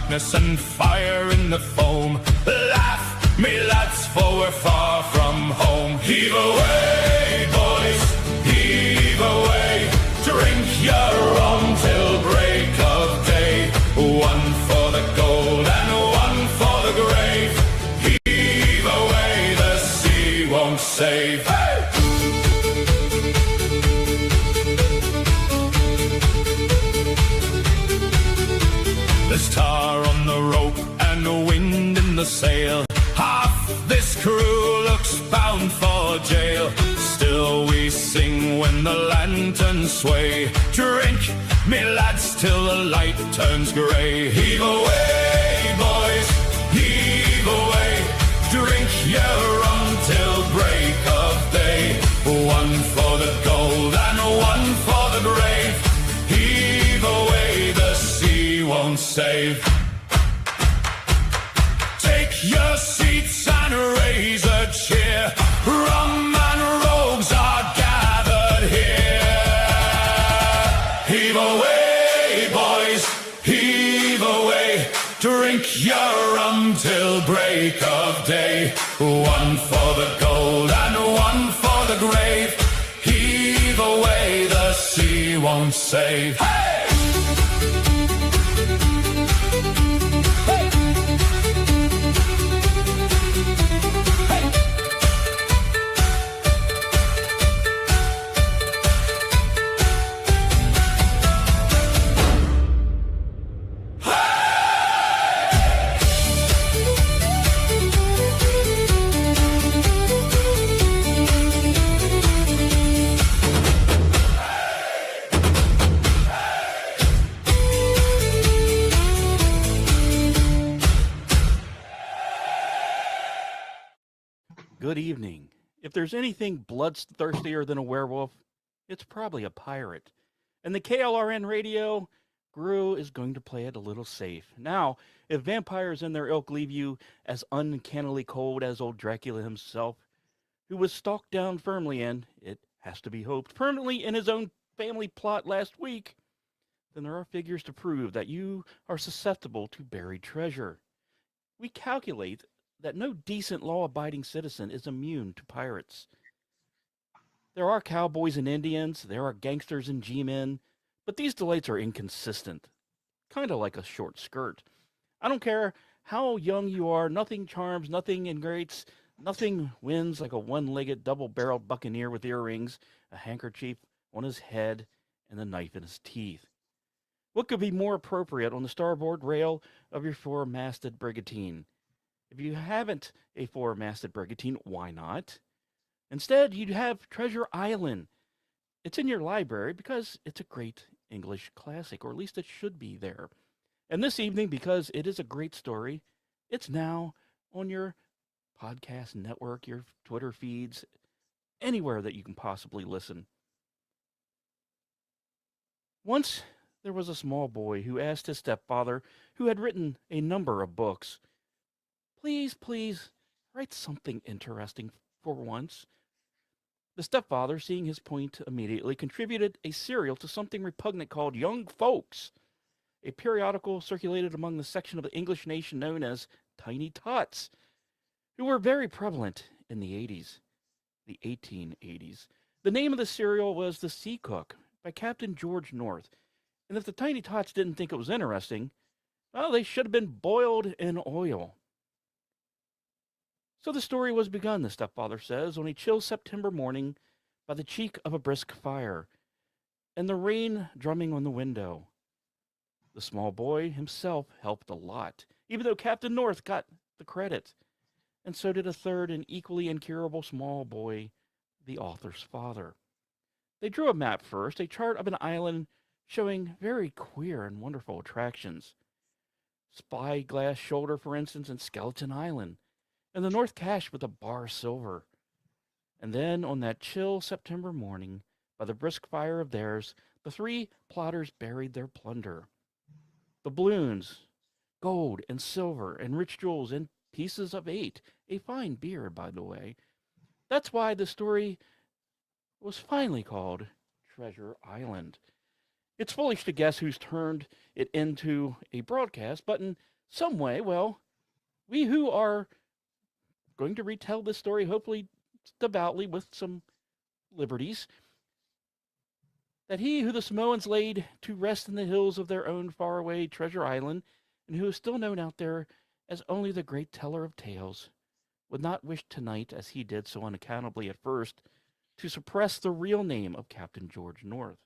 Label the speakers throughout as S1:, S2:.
S1: darkness and fire in the foam. Laugh, me lads, for we're far from home. Heave away, boys, heave away. Drink your rum till break of day. One for the gold and one for the grave. Heave away, the sea won't save. Hey! There's tar on the rope and the wind in the sail. Half this crew looks bound for jail. Still we sing when the lanterns sway. Drink, me lads, till the light turns grey. Heave away, boys, heave away. Drink your rum till break of day. One for the gold and one for the grave. Heave away, the sea won't save. Take your seats and raise a cheer. Rum and rogues are gathered here. Heave away, boys, heave away. Drink your rum till break of day. One for the gold and one for the grave. Heave away, the sea won't save. Hey!
S2: Good evening. If there's anything bloodthirstier than a werewolf, it's probably a pirate. And the KLRN radio crew is going to play it a little safe. Now, if vampires and their ilk leave you as uncannily cold as old Dracula himself, who was stalked down firmly and, it has to be hoped, permanently in his own family plot last week, then there are figures to prove that you are susceptible to buried treasure. We calculate that no decent law-abiding citizen is immune to pirates. There are cowboys and Indians, there are gangsters and G-men, but these delights are inconsistent, kind of like a short skirt. I don't care how young you are, nothing charms, nothing ingrates, nothing wins like a one-legged, double-barreled buccaneer with earrings, a handkerchief on his head, and a knife in his teeth. What could be more appropriate on the starboard rail of your four-masted brigantine? If you haven't a four-masted brigantine, why not? Instead, you'd have Treasure Island. It's in your library because it's a great English classic, or at least it should be there. And this evening, because it is a great story, it's now on your podcast network, your Twitter feeds, anywhere that you can possibly listen. Once there was a small boy who asked his stepfather, who had written a number of books, please, write something interesting for once. The stepfather, seeing his point immediately, contributed a serial to something repugnant called Young Folks, a periodical circulated among the section of the English nation known as Tiny Tots, who were very prevalent in the 80s, the 1880s. The name of the serial was The Sea Cook by Captain George North, and if the Tiny Tots didn't think it was interesting, well, they should have been boiled in oil. So the story was begun, the stepfather says, on a chill September morning by the cheek of a brisk fire, and the rain drumming on the window. The small boy himself helped a lot, even though Captain North got the credit, and so did a third and equally incurable small boy, the author's father. They drew a map first, a chart of an island showing very queer and wonderful attractions. Spyglass Shoulder, for instance, and Skeleton Island, and the North Cache with a bar silver. And then, on that chill September morning, by the brisk fire of theirs, the three plotters buried their plunder. Doubloons, gold and silver, and rich jewels, and pieces of 8, a fine beer, by the way. That's why the story was finally called Treasure Island. It's foolish to guess who's turned it into a broadcast, but in some way, well, we who are going to retell this story, hopefully devoutly with some liberties, that he who the Samoans laid to rest in the hills of their own faraway Treasure Island, and who is still known out there as only the great teller of tales, would not wish tonight, as he did so unaccountably at first, to suppress the real name of Captain George North.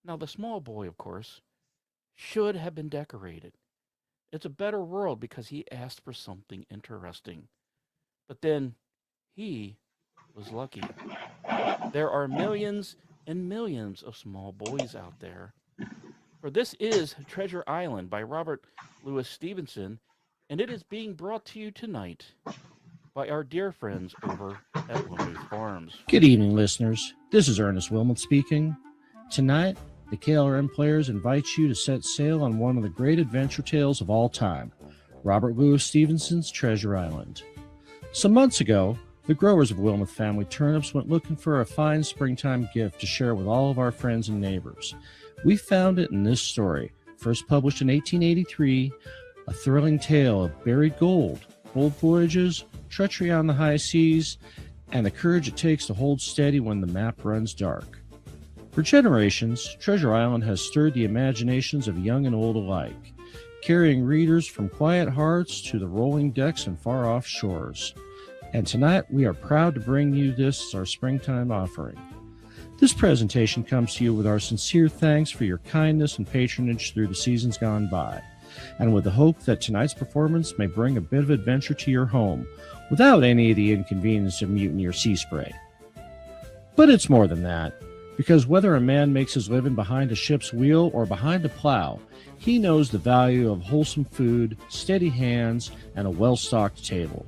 S2: Now, the small boy, of course, should have been decorated. It's a better world because he asked for something interesting. But then he was lucky. There are millions and millions of small boys out there. For this is Treasure Island by Robert Louis Stevenson, and it is being brought to you tonight by our dear friends over at Wilmuth Farms.
S3: Good evening, listeners. This is Ernest Wilmuth speaking. Tonight, the KLRN players invite you to set sail on one of the great adventure tales of all time, Robert Louis Stevenson's Treasure Island. Some months ago, the growers of Wilmuth Family Turnips went looking for a fine springtime gift to share with all of our friends and neighbors. We found it in this story, first published in 1883, a thrilling tale of buried gold, bold voyages, treachery on the high seas, and the courage it takes to hold steady when the map runs dark. For generations, Treasure Island has stirred the imaginations of young and old alike, carrying readers from quiet hearts to the rolling decks and far-off shores. And tonight, we are proud to bring you this as our springtime offering. This presentation comes to you with our sincere thanks for your kindness and patronage through the seasons gone by, and with the hope that tonight's performance may bring a bit of adventure to your home without any of the inconvenience of mutiny or sea spray. But it's more than that, because whether a man makes his living behind a ship's wheel or behind a plow, he knows the value of wholesome food, steady hands, and a well-stocked table.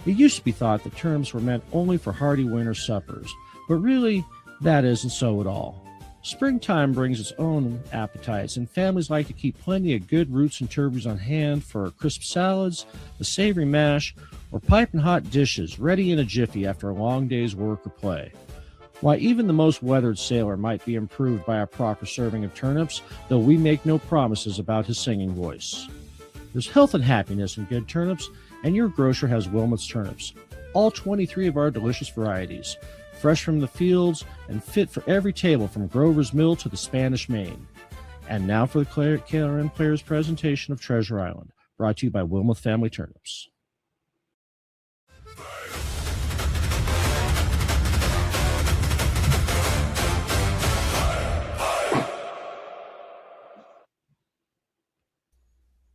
S3: It used to be thought that turnips were meant only for hearty winter suppers, but really, that isn't so at all. Springtime brings its own appetites, and families like to keep plenty of good roots and turbos on hand for crisp salads, a savory mash, or piping hot dishes ready in a jiffy after a long day's work or play. Why, even the most weathered sailor might be improved by a proper serving of turnips, though we make no promises about his singing voice. There's health and happiness in good turnips, and your grocer has Wilmuth's turnips, all 23 of our delicious varieties, fresh from the fields and fit for every table from Grover's Mill to the Spanish Main. And now for the KLRN Players presentation of Treasure Island, brought to you by Wilmuth Family Turnips.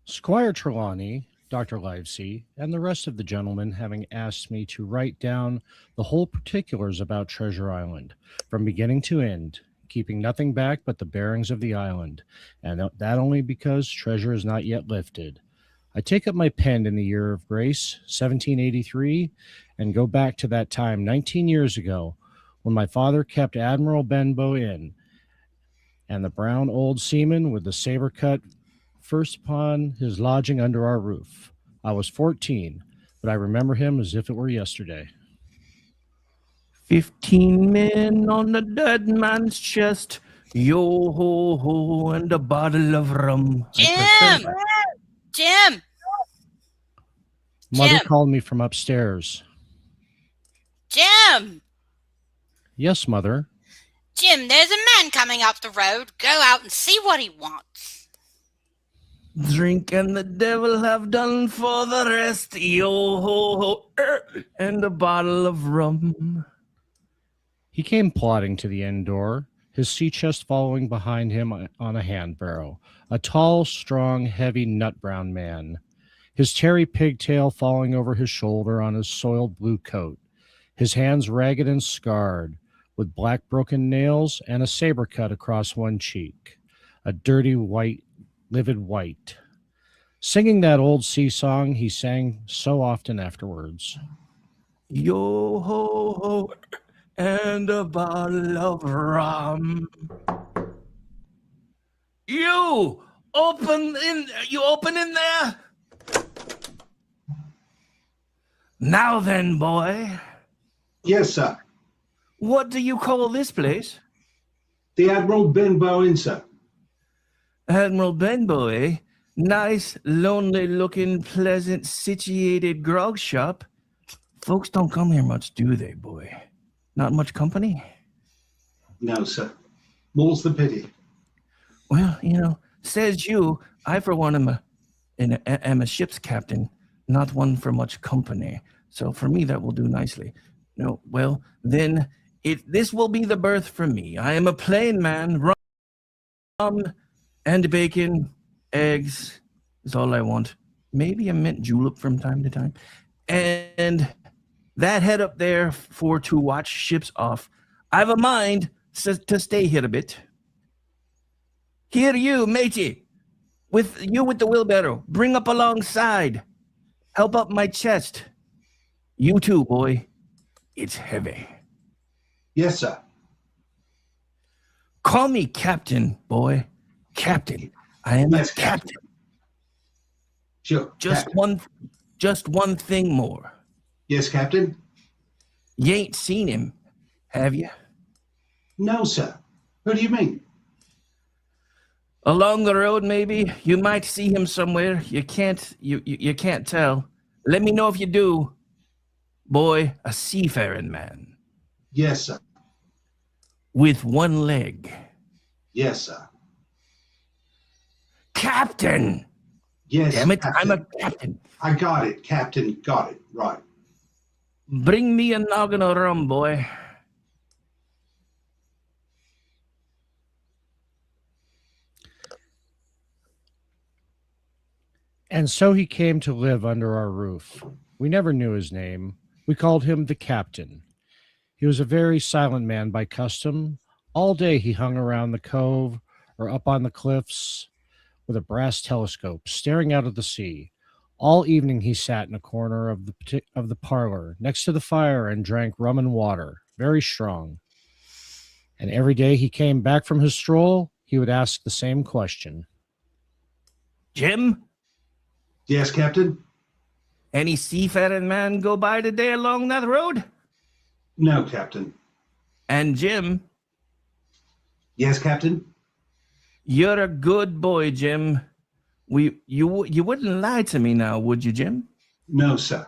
S3: Squire Trelawney, Dr. Livesey, and the rest of the gentlemen having asked me to write down the whole particulars about Treasure Island, from beginning to end, keeping nothing back but the bearings of the island, and that only because treasure is not yet lifted. I take up my pen in the year of grace, 1783, and go back to that time 19 years ago, when my father kept Admiral Benbow Inn, and the brown old seaman with the saber cut first upon his lodging under our roof. I was 14, but I remember him as if it were yesterday.
S4: 15 men on the dead man's chest, yo ho ho, and a bottle of rum.
S5: Jim! Jim!
S3: Mother
S5: Jim!
S3: called me from upstairs.
S5: Jim!
S3: Yes, Mother.
S5: Jim, there's a man coming up the road. Go out and see what he wants.
S4: Drink and the devil have done for the rest, yo ho ho, and a bottle of rum.
S3: He came plodding to the inn door, his sea chest following behind him on a hand barrow, a tall, strong, heavy, nut-brown man, his tarry pigtail falling over his shoulder on his soiled blue coat, his hands ragged and scarred, with black broken nails and a saber cut across one cheek, a dirty white, livid white, singing that old sea song he sang so often afterwards.
S4: Yo ho ho, and a bottle of rum. You open in there. Now then, boy.
S6: Yes, sir.
S4: What do you call this place?
S6: The Admiral Benbow Inn, sir.
S4: Admiral Benbow, eh? nice, lonely-looking, pleasant, situated grog shop. Folks don't come here much, do they, boy? Not much company?
S6: No, sir. More's the pity.
S4: Well, says you, I for one am a ship's captain, not one for much company. So for me, that will do nicely. No, well, then this will be the berth for me. I am a plain man. Rum and bacon, eggs is all I want. Maybe a mint julep from time to time. And that head up there for to watch ships off. I've a mind to stay here a bit. Here you, matey, with the wheelbarrow. Bring up alongside. Help up my chest. You too, boy. It's heavy.
S6: Yes, sir.
S4: Call me captain, boy. Captain. I am
S6: Yes,
S4: a captain.
S6: Sure.
S4: Just
S6: Captain.
S4: one thing more.
S6: Yes, Captain.
S4: You ain't seen him, have you?
S6: No, sir. Who do you mean?
S4: Along the road, maybe. You might see him somewhere. You can't tell. Let me know if you do. Boy, a seafaring man.
S6: Yes, sir.
S4: With one leg.
S6: Yes, sir.
S4: Captain!
S6: Yes,
S4: Damn it,
S6: Captain.
S4: I'm a captain.
S6: I got it, Captain. Got it. Right.
S4: Bring me a noggin of rum, boy.
S3: And so he came to live under our roof. We never knew his name. We called him the captain. He was a very silent man by custom. All day he hung around the cove or up on the cliffs with a brass telescope, staring out at the sea. All evening he sat in a corner of the parlor next to the fire and drank rum and water, very strong. And every day he came back from his stroll, he would ask the same question.
S4: Jim?
S6: Yes, Captain.
S4: Any seafaring man go by today along that road?
S6: No, Captain.
S4: And Jim?
S6: Yes, Captain.
S4: You're a good boy, Jim. You wouldn't lie to me now, would you, Jim?
S6: No, sir.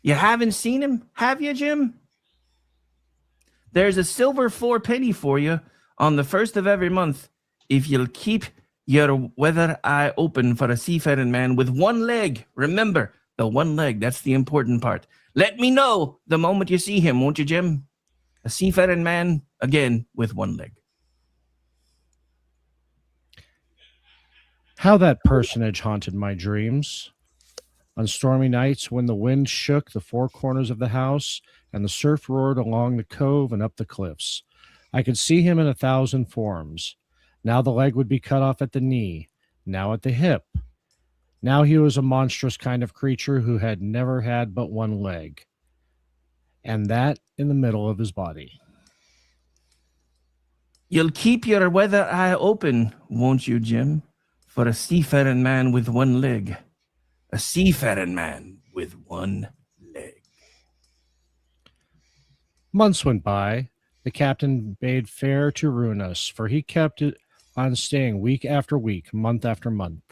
S4: You haven't seen him, have you, Jim? There's a silver 4 penny for you on the 1st of every month if you'll keep your weather eye open for a seafaring man with one leg. Remember, the one leg, that's the important part. Let me know the moment you see him, won't you, Jim? A seafaring man, again, with one leg.
S3: How that personage haunted my dreams. On stormy nights when the wind shook the four corners of the house and the surf roared along the cove and up the cliffs, I could see him in 1,000 forms. Now the leg would be cut off at the knee, now at the hip. Now he was a monstrous kind of creature who had never had but one leg, and that in the middle of his body.
S4: You'll keep your weather eye open, won't you, Jim? For a seafaring man with one leg. A seafaring man with one leg.
S3: Months went by. The captain bade fair to ruin us, for he kept it on staying week after week, month after month.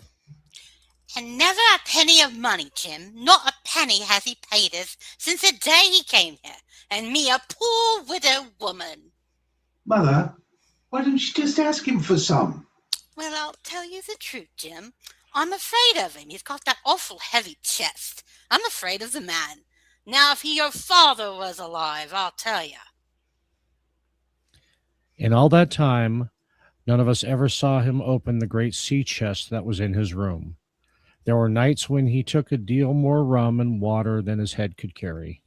S5: And never a penny of money, Jim. Not a penny has he paid us since the day he came here. And me a poor widow woman.
S6: Mother, why don't you just ask him for some?
S5: Well, I'll tell you the truth, Jim. I'm afraid of him. He's got that awful heavy chest. I'm afraid of the man. Now, if your father was alive, I'll tell you.
S3: In all that time, none of us ever saw him open the great sea chest that was in his room. There were nights when he took a deal more rum and water than his head could carry.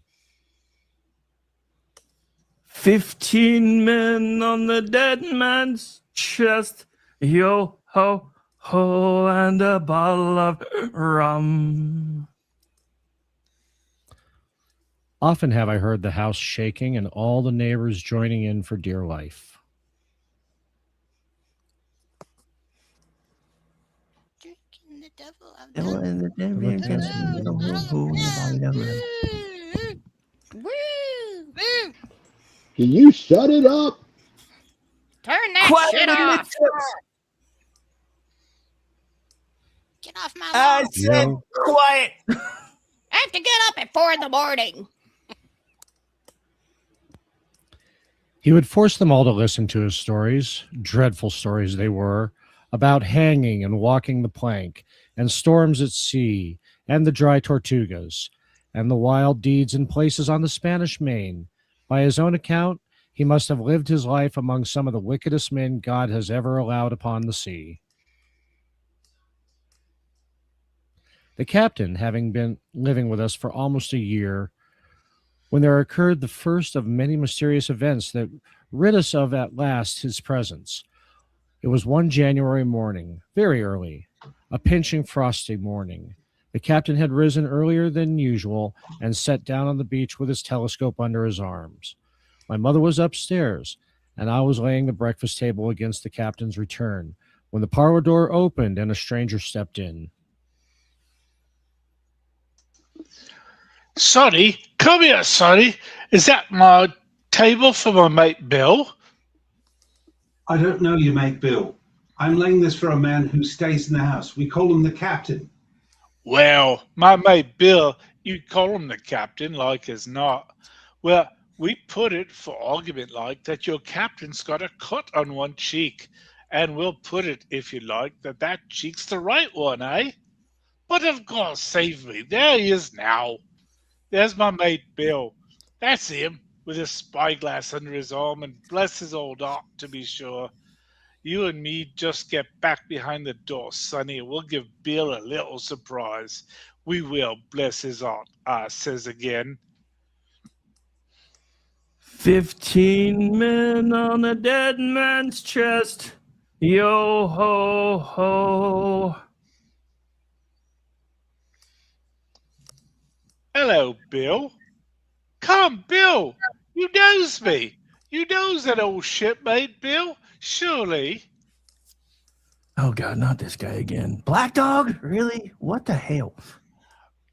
S4: 15 men on the dead man's chest. Yo, ho, ho, and a bottle of rum.
S3: Often have I heard the house shaking and all the neighbors joining in for dear life.
S5: Drinking the devil of
S4: Devil
S5: the...
S4: and the devil against me, the
S5: Woo! Woo!
S7: Can you shut it up?
S5: Turn that
S4: Quiet
S5: shit
S4: in the
S5: off!
S4: tips.
S5: Get off my
S4: I
S5: lawn.
S4: said
S3: Yeah.
S4: quiet.
S8: I have to get up at 4 a.m.
S3: He would force them all to listen to his stories, dreadful stories they were, about hanging and walking the plank, and storms at sea, and the dry Tortugas, and the wild deeds and places on the Spanish Main. By his own account, he must have lived his life among some of the wickedest men God has ever allowed upon the sea. The captain, having been living with us for almost a year, when there occurred the first of many mysterious events that rid us of at last his presence. It was one January morning, very early, a pinching frosty morning. The captain had risen earlier than usual and sat down on the beach with his telescope under his arms. My mother was upstairs, and I was laying the breakfast table against the captain's return, when the parlor door opened and a stranger stepped in.
S9: Sonny, come here, Sonny. Is that my table for my mate Bill?
S6: I don't know you, mate Bill. I'm laying this for a man who stays in the house. We call him the captain.
S9: Well, my mate Bill, you call him the captain like as not. Well, we put it for argument like that your captain's got a cut on one cheek, and we'll put it, if you like, that cheek's the right one, eh? But of course, save me. There he is now. There's my mate Bill. That's him, with his spyglass under his arm, and bless his old heart, to be sure. You and me just get back behind the door, Sonny, and we'll give Bill a little surprise. We will, bless his heart, I says again.
S4: 15 men on a dead man's chest. Yo ho ho.
S9: Hello, Bill. Come, Bill. You knows me. You knows that old shipmate, Bill, surely.
S4: Oh God, not this guy again. Black Dog? Really? What the hell?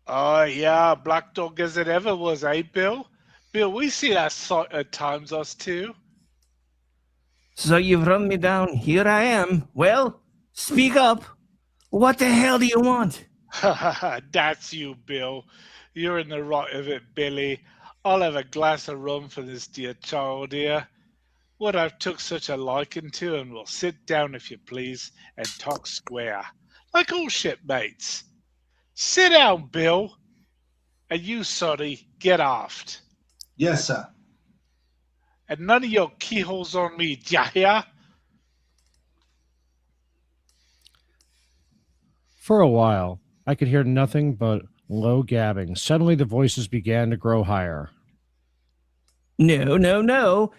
S9: Oh, yeah, black dog as it ever was, eh, Bill? Bill, we see that sight at times, us too.
S4: So you've run me down. Here I am. Well, speak up. What the hell do you want?
S9: Ha ha ha, that's you, Bill. You're in the right of it, Billy. I'll have a glass of rum for this dear child here. What I've took such a liking to, and we'll sit down, if you please, and talk square, like all shipmates. Sit down, Bill. And you, Sonny, get aft.
S6: Yes, sir.
S9: And none of your keyholes on me, d'ya hear?
S3: For a while, I could hear nothing but low gabbing. Suddenly, the voices began to grow higher.
S4: No, no, no.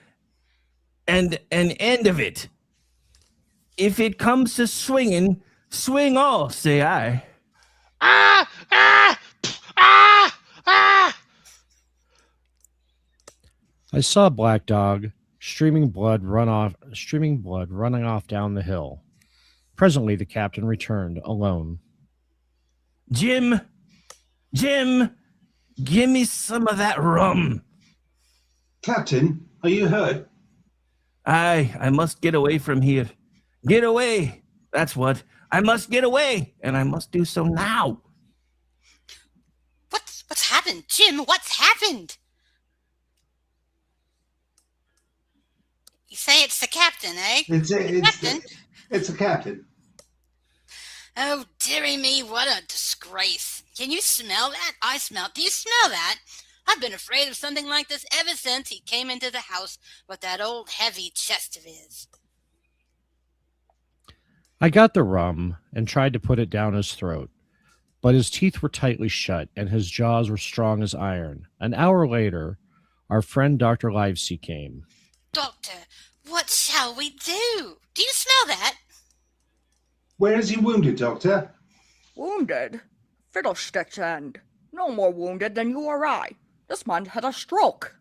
S4: And an end of it. If it comes to swinging, swing all, say I.
S9: Ah! Ah! Ah! Ah!
S3: I saw Black Dog, streaming blood running off down the hill. Presently, the captain returned, alone.
S4: Jim, give me some of that rum.
S6: Captain, are you hurt?
S4: I must get away from here. Get away. That's what. I must get away, and I must do so now.
S5: What's happened, Jim? What's happened? You say it's the captain, eh?
S6: It's the captain.
S5: Oh, dearie me, what a disgrace. Can you smell that? Do you smell that? I've been afraid of something like this ever since he came into the house with that old heavy chest of his.
S3: I got the rum and tried to put it down his throat, but his teeth were tightly shut and his jaws were strong as iron. An hour later, our friend Dr. Livesey came.
S5: Doctor, what shall we do? Do you smell that?
S6: Where is he wounded, Doctor?
S8: Wounded? Fiddlesticks end. No more wounded than you or I. This man had a stroke.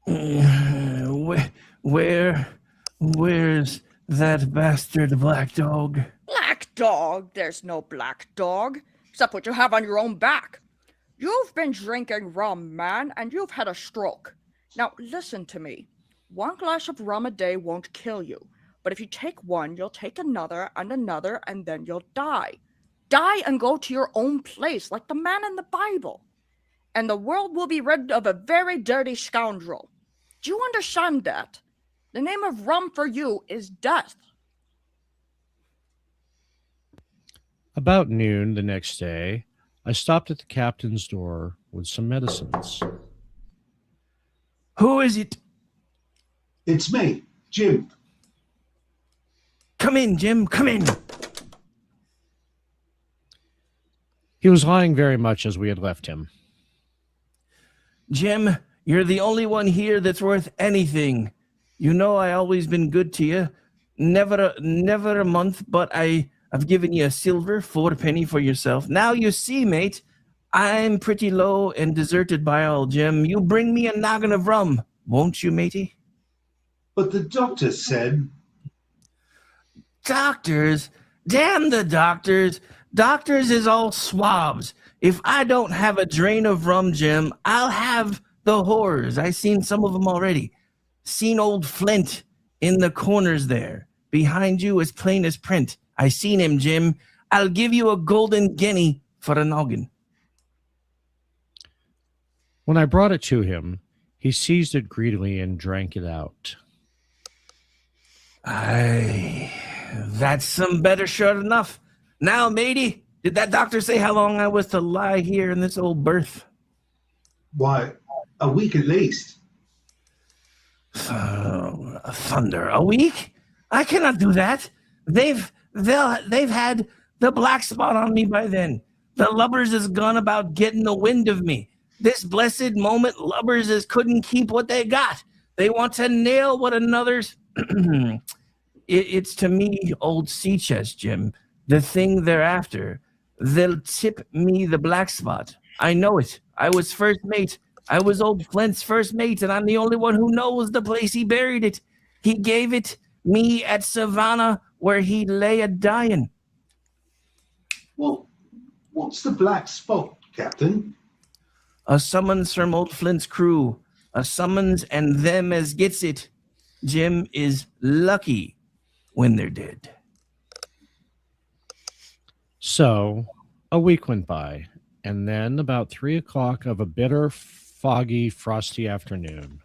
S4: Where's that bastard Black Dog?
S8: Black Dog? There's no Black Dog, except what you have on your own back. You've been drinking rum, man, and you've had a stroke. Now, listen to me. 1 glass of rum a day won't kill you, But if you take one, you'll take another, and then you'll die. Die and go to your own place, like the man in the Bible. And the world will be rid of a very dirty scoundrel. Do you understand that? The name of rum for you is death.
S3: About noon the next day, I stopped at the captain's door with some medicines.
S4: Who is it?
S6: It's me, Jim.
S4: Come in, Jim. Come in.
S3: He was lying very much as we had left him.
S4: Jim, you're the only one here that's worth anything. You know I always been good to you. Never a month, but I've given you a silver 4 penny for yourself. Now you see, mate, I'm pretty low and deserted by all, Jim. You bring me a noggin of rum, won't you, matey?
S6: But the doctor said...
S4: Doctors? Damn the doctors. Doctors is all swabs. If I don't have a drain of rum, Jim, I'll have the horrors. I seen some of them already. Seen old Flint in the corners there. Behind you as plain as print. I seen him, Jim. I'll give you a golden guinea for a noggin.
S3: When I brought it to him, he seized it greedily and drank it out.
S4: Aye, that's some better sure enough. Now, matey, did that doctor say how long I was to lie here in this old berth?
S6: Why, a week at least.
S4: Thunder, a week? I cannot do that. They've had the black spot on me by then. The lubbers is gone about getting the wind of me. This blessed moment, lubbers is couldn't keep what they got. They want to nail one another's. It's to me old sea chest, Jim. The thing they're after. They'll tip me the black spot. I know it. I was first mate. I was old Flint's first mate, and I'm the only one who knows the place he buried it. He gave it me at Savannah, where he lay a-dying.
S6: Well, what's the black spot, Captain?
S4: A summons from old Flint's crew. A summons, and them as gets it. Jim is lucky when they're dead.
S3: So, a week went by, and then about 3 o'clock of a bitter, foggy, frosty afternoon,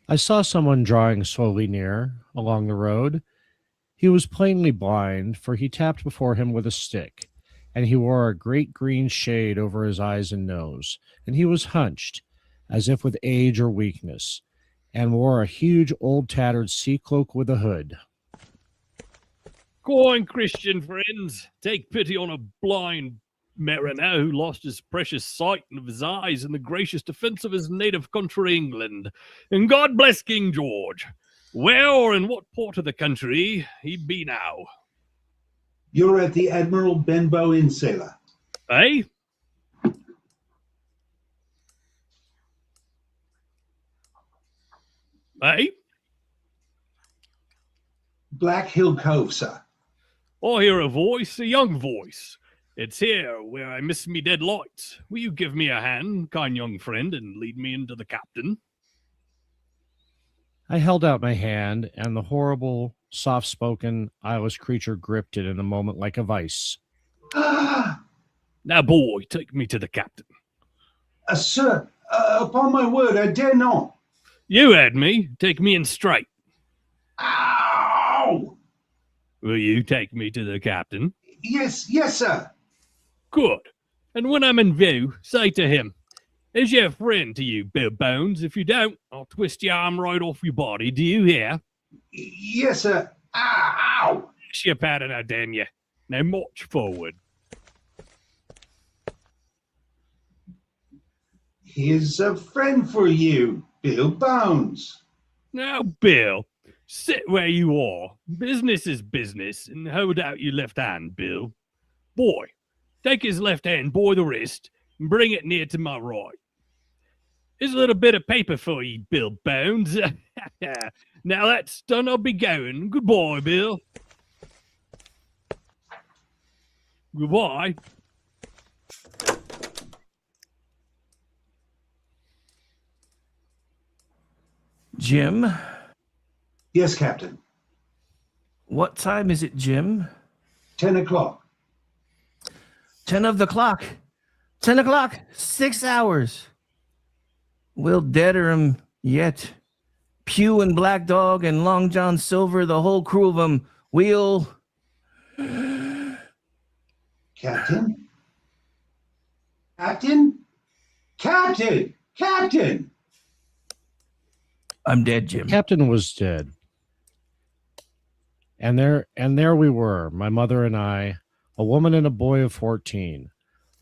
S3: I saw someone drawing slowly near along the road. He was plainly blind, for he tapped before him with a stick, and he wore a great green shade over his eyes and nose, and he was hunched, as if with age or weakness, and wore a huge old tattered sea cloak with a hood.
S10: Go on, Christian friends, take pity on a blind mariner who lost his precious sight of his eyes in the gracious defence of his native country, England. And God bless King George. Where or in what port of the country he be now?
S6: You're at the Admiral Benbow Inn, sailor.
S10: Eh? Eh?
S6: Black Hill Cove, sir.
S10: I hear a voice, a young voice. It's here where I miss me dead lights. Will you give me a hand, kind young friend, and lead me into the captain?
S3: I held out my hand, and the horrible, soft-spoken, eyeless creature gripped it in a moment like a vice.
S10: Now, boy, take me to the captain.
S6: Sir, upon my word, I dare not.
S10: You had me. Take me in straight.
S6: Ow!
S10: Will you take me to the captain?
S6: Yes, sir.
S10: Good. And when I'm in view, say to him, is your friend to you, Bill Bones? If you don't, I'll twist your arm right off your body. Do you hear?
S6: Yes, sir. Ow!
S10: It's your pattern, I damn you. Now march forward.
S6: Here's a friend for you, Bill Bones.
S10: Now, Bill, sit where you are. Business is business, and hold out your left hand, Bill. Boy, take his left hand by the wrist and bring it near to my right. Here's a little bit of paper for you, Bill Bones. Now that's done, I'll be going. Goodbye, Bill. Goodbye.
S4: Jim?
S6: Yes, Captain.
S4: What time is it, Jim?
S6: 10 o'clock.
S4: 10 of the clock. 10 o'clock. 6 hours. We'll deader 'em yet. Pew and Black Dog and Long John Silver, the whole crew of 'em. We'll...
S6: Captain? Captain? Captain! Captain!
S4: I'm dead, Jim.
S3: Captain was dead. And there we were, my mother and I, a woman and a boy of 14,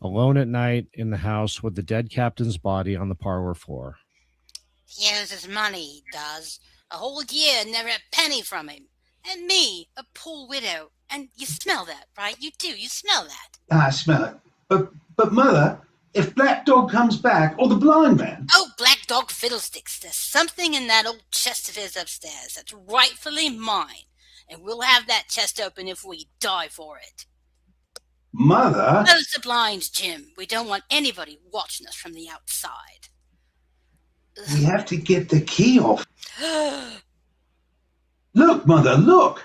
S3: alone at night in the house with the dead captain's body on the parlor floor.
S5: He owes his money, he does. A whole year, never a penny from him. And me, a poor widow. And you smell that, right? You do, you smell that.
S6: I smell it. But Mother, if Black Dog comes back, or the blind man...
S5: Oh, Black Dog fiddlesticks. There's something in that old chest of his upstairs that's rightfully mine. And we'll have that chest open if we die for it.
S6: Mother?
S5: Close the blinds, Jim. We don't want anybody watching us from the outside.
S6: We have to get the key off. Look, Mother, look!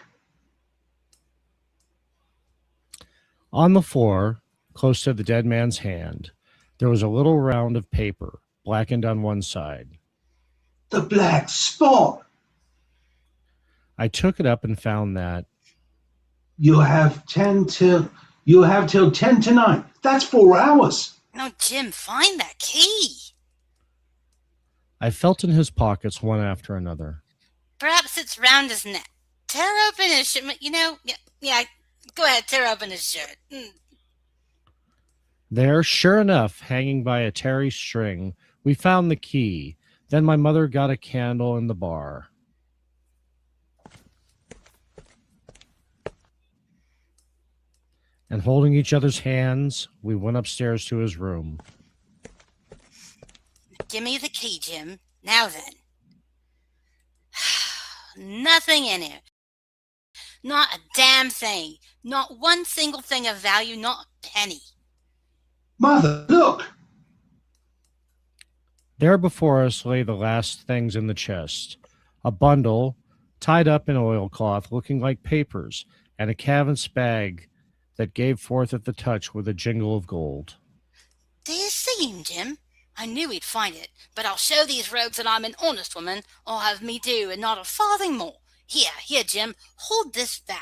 S3: On the floor, close to the dead man's hand, there was a little round of paper, blackened on one side.
S6: The black spot!
S3: I took it up and found that
S6: You have till 10 tonight. That's 4 hours.
S5: No, Jim, find that key.
S3: I felt in his pockets one after another.
S5: Perhaps it's round his neck. Tear open his shirt. Yeah, go ahead, tear open his shirt.
S3: There, sure enough, hanging by a tarry string, we found the key. Then my mother got a candle in the bar. And holding each other's hands, we went upstairs to his room.
S5: Give me the key, Jim. Now then. Nothing in here. Not a damn thing. Not one single thing of value, not a penny.
S6: Mother, look!
S3: There before us lay the last things in the chest. A bundle, tied up in oilcloth, looking like papers, and a canvas bag that gave forth at the touch with a jingle of gold.
S5: Do you see him, Jim? I knew he'd find it, but I'll show these rogues that I'm an honest woman, or have me do, and not a farthing more. Here, Jim, hold this bag.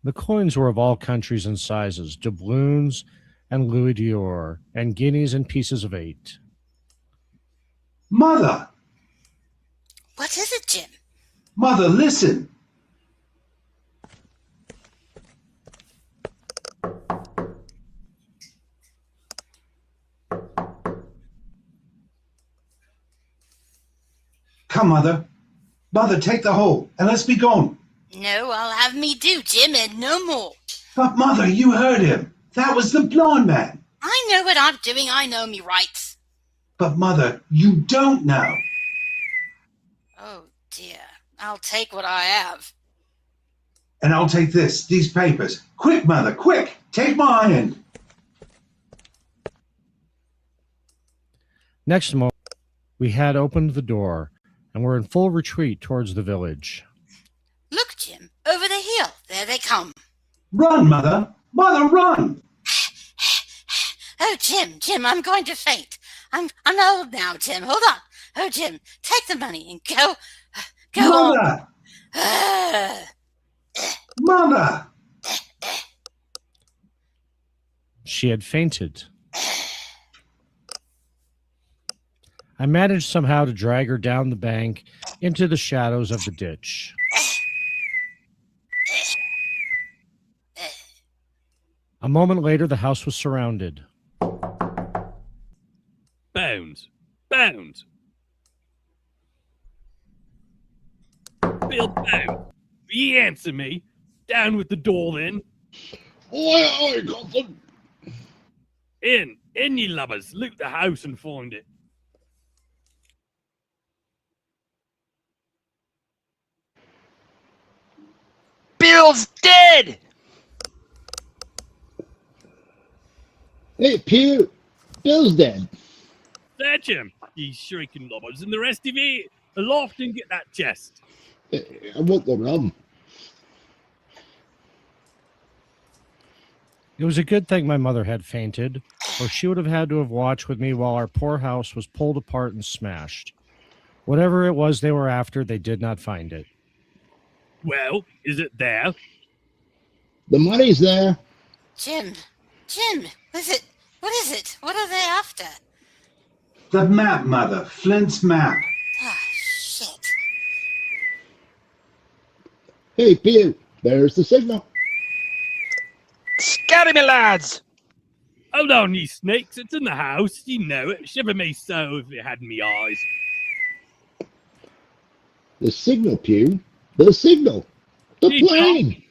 S3: The coins were of all countries and sizes, doubloons and louis d'or, and guineas and pieces of 8.
S6: Mother!
S5: What is it, Jim?
S6: Mother, listen! Come, Mother. Mother, take the whole, and let's be gone.
S5: No, I'll have me do, Jim, and no more.
S6: But, Mother, you heard him. That was the blind man.
S5: I know what I'm doing. I know me rights.
S6: But, Mother, you don't know.
S5: Oh, dear. I'll take what I have.
S6: And I'll take these papers. Quick, Mother, quick! Take my hand.
S3: Next moment, we had opened the door and were in full retreat towards the village.
S5: Look, Jim, over the hill. There they come.
S6: Run, Mother! Mother, run!
S5: Oh, Jim, I'm going to faint. I'm old now, Jim. Hold on. Oh, Jim, take the money and go
S6: Mother!
S5: on.
S6: Mother!
S3: She had fainted. I managed somehow to drag her down the bank into the shadows of the ditch. A moment later, the house was surrounded.
S10: Bones. Bones. Bill Bones. Ye answer me. Down with the door then.
S7: Aye, Captain.
S10: In, ye lubbers. Loot the house and find it.
S11: Bill's dead!
S7: Hey, Pew. Bill's dead.
S10: Fetch him. ye shrieking lobbers, and the rest of ye, aloft and get that chest.
S7: I want the rum.
S3: It was a good thing my mother had fainted, or she would have had to have watched with me while our poor house was pulled apart and smashed. Whatever it was they were after, they did not find it.
S10: Well, is it there?
S7: The money's there.
S5: Jim, what is it? What are they after?
S6: The map, Mother. Flint's map.
S5: Ah, shit.
S7: Hey, Pew, there's the signal.
S11: Scatty me, lads!
S10: Hold on, ye snakes, it's in the house. You know it. Shiver me so if it had me eyes.
S7: The signal, Pew. The signal. The
S10: Ye
S7: plane.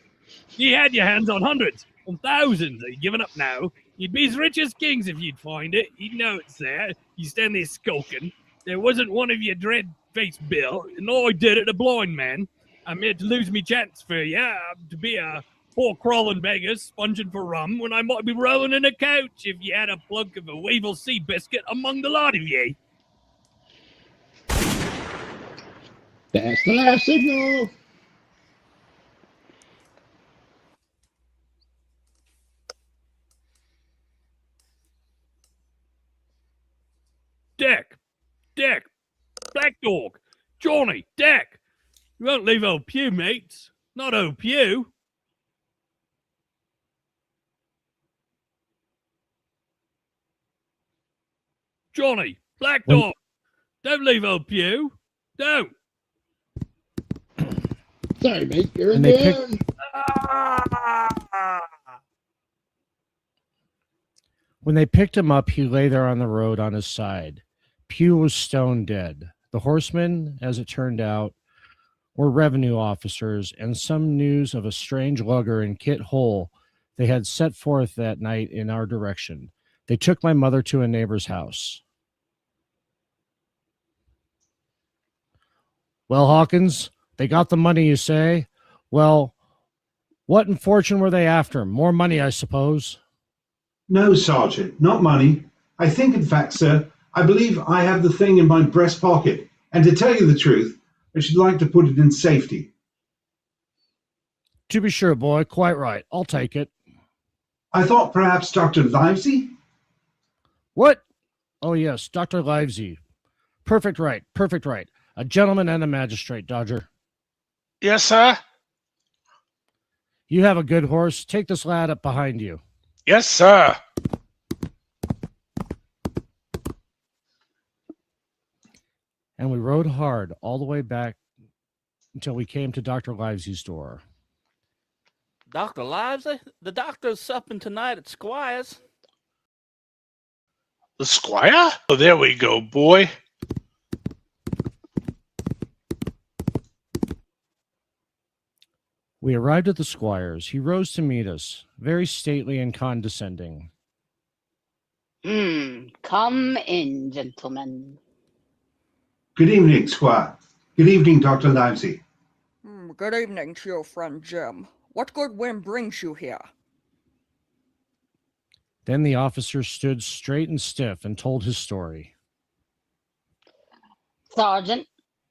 S10: Ye had your hands on hundreds, on thousands. Are you giving up now? You'd be as rich as kings if you'd find it. You'd know it's there. You stand there skulking. There wasn't one of your dread-faced Bill, and I did it, a blind man. I'm here to lose me chance for you, to be a poor crawling beggar sponging for rum when I might be rolling in a couch if you had a plug of a Weevil sea biscuit among the lot of ye.
S7: That's the last signal.
S10: Dick, Black Dog, Johnny, Dick. You won't leave old Pew, mates. Not old Pew. Johnny, Black Dog, don't leave old Pew. Don't.
S7: Sorry, mate. You're in
S3: And they
S7: there.
S3: When they picked him up, he lay there on the road on his side. Pew was stone dead. The horsemen, as it turned out, were revenue officers, and some news of a strange lugger in Kit Hole they had set forth that night in our direction. They took my mother to a neighbor's house. Well, Hawkins, they got the money, you say? Well, what in fortune were they after? More money, I suppose.
S6: No, Sergeant, not money. I think, in fact, sir, I believe I have the thing in my breast pocket. And to tell you the truth, I should like to put it in safety.
S3: To be sure, boy, quite right. I'll take it.
S6: I thought perhaps Dr. Livesey?
S3: What? Oh, yes, Dr. Livesey. Perfect right. A gentleman and a magistrate, Dodger.
S9: Yes, sir.
S3: You have a good horse. Take this lad up behind you.
S9: Yes, sir.
S3: And we rode hard all the way back until we came to Dr. Livesey's door.
S2: Dr. Livesey? The doctor's supping tonight at Squire's.
S9: The squire? Oh, there we go, boy.
S3: We arrived at the Squire's. He rose to meet us, very stately and condescending.
S12: Come in, gentlemen.
S6: Good evening, Squire. Good evening, Dr. Livesey.
S8: Good evening to your friend Jim. What good wind brings you here?
S3: Then the officer stood straight and stiff and told his story.
S12: Sergeant,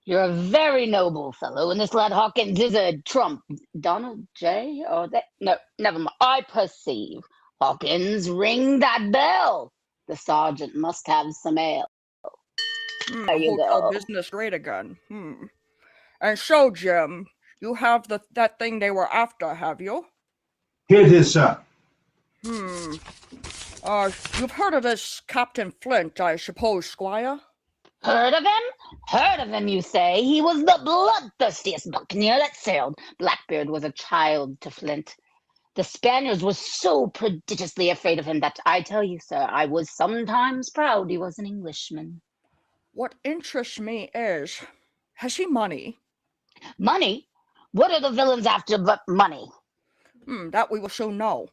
S12: you're a very noble fellow, and this lad Hawkins is a trump. Donald J? Or that? No, never mind. I perceive. Hawkins, ring that bell. The sergeant must have some ale. There you
S8: Hotel
S12: go.
S8: business great again. And so, Jim, you have that thing they were after, have you?
S6: Here it is, sir.
S8: You've heard of this Captain Flint, I suppose, Squire?
S12: Heard of him? Heard of him, you say? He was the bloodthirstiest buccaneer that sailed. Blackbeard was a child to Flint. The Spaniards were so prodigiously afraid of him that I tell you, sir, I was sometimes proud he was an Englishman.
S8: What interests me is, has he money?
S12: Money? What are the villains after but money?
S8: That we will soon know.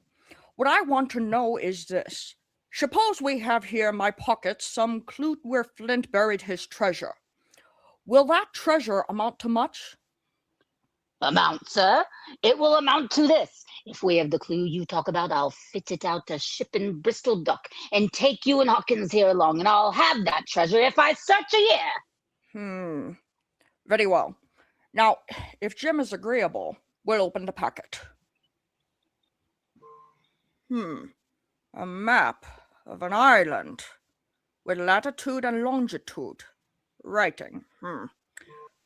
S8: What I want to know is this. Suppose we have here in my pocket some clue where Flint buried his treasure. Will that treasure amount to much?
S12: Amount, sir? It will amount to this. If we have the clue you talk about, I'll fit it out to ship in Bristol Dock and take you and Hawkins here along, and I'll have that treasure if I search a year.
S8: Very well. Now, if Jim is agreeable, we'll open the packet. A map of an island with latitude and longitude. Writing.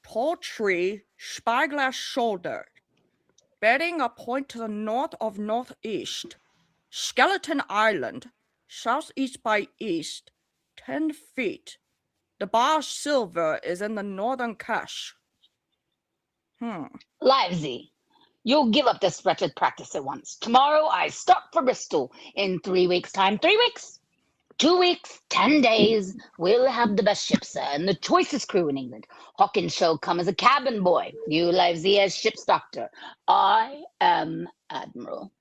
S8: Tall tree, spyglass shoulder. Bearing a point to the north of northeast. Skeleton Island, southeast by east, 10 feet. The bar of silver is in the northern cache.
S12: Livesy, you'll give up this wretched practice at once. Tomorrow I start for Bristol. In 3 weeks' time, 3 weeks, 2 weeks, 10 days, we'll have the best ship, sir, and the choicest crew in England. Hawkins shall come as a cabin boy. You, Livesy, as ship's doctor. I am Admiral.